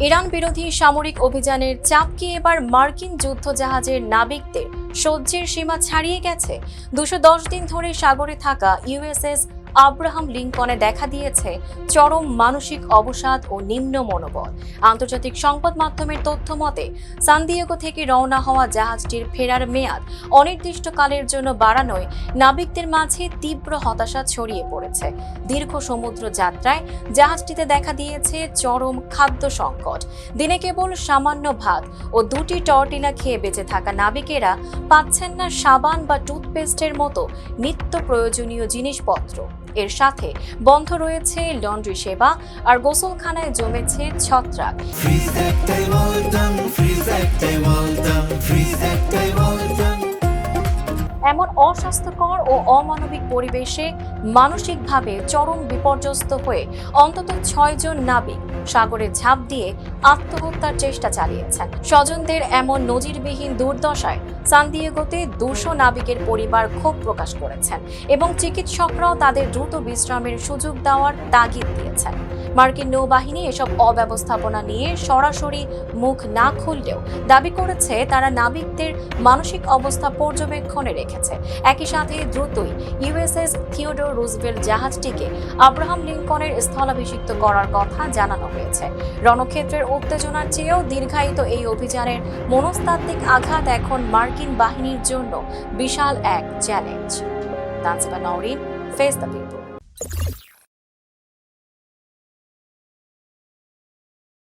Iran বিরোধী সামরিক অভিযানের চাপ কি এবার মার্কিন যুদ্ধজাহাজের নাবিকদের সহ্যের সীমা ছাড়িয়ে গেছে? 210 দিন ধরে সাগরে থাকা ইউএসএস আব্রাহাম লিঙ্কনে দেখা দিয়েছে চরম মানসিক অবসাদ ও নিম্ন মনোবল। আন্তর্জাতিক সংবাদ মাধ্যমের তথ্য মতে সান দিয়েগো থেকে রওনা হওয়া জাহাজটির ফেরার মেয়াদ অনির্দিষ্টকালের জন্য বাড়ানোয় নাবিকদের মাঝে তীব্র হতাশা ছড়িয়ে পড়েছে। দীর্ঘ সমুদ্র যাত্রায় জাহাজটিতে দেখা দিয়েছে চরম খাদ্য সংকট। দিনে কেবল সামান্য ভাত ও 2টি টর্টিলা খেয়ে বেঁচে থাকা নাবিকেরা পাচ্ছেন না সাবান বা টুথপেস্টের মতো নিত্য প্রয়োজনীয় জিনিসপত্র। এর সাথে বন্ধ রয়েছে লন্ড্রি সেবা আর গোসলখানায় জমেছে ছত্রাক। এমন অস্বাস্থ্যকর ও অমানবিক পরিবেশে মানসিকভাবে চরম বিপর্যস্ত হয়ে অন্তত 6 জন নাবিক সাগরে ঝাঁপ দিয়ে আত্মহত্যার চেষ্টা চালিয়েছেন। স্বজনদের এমন নজিরবিহীন দুর্দশায় সান দিয়েগোতে 200 নাবিকের পরিবার ক্ষোভ প্রকাশ করেছেন এবং চিকিৎসকরাও তাদের দ্রুত বিশ্রামের সুযোগ দেওয়ার তাগিদ দিয়েছেন। মার্কিন নৌবাহিনী এসব অব্যবস্থাপনা নিয়ে সরাসরি মুখ না খুললেও দাবি করেছে তারা নাবিকদের মানসিক অবস্থা পর্যবেক্ষণে রেখেছে। একই সাথে দ্রুতই ইউএসএস থিওডোর রুজভেল্ট জাহাজটিকে আব্রাহাম লিঙ্কনের স্থলাভিষিক্ত করার কথা জানানো হয়েছে। রণক্ষেত্রের উত্তেজনার চেয়েও দীর্ঘায়িত এই অভিযানের মনস্তাত্ত্বিক আঘাত এখন মার্কিন বাহিনীর জন্য বিশাল এক challenge. Tanjiba Nowrin, face the people.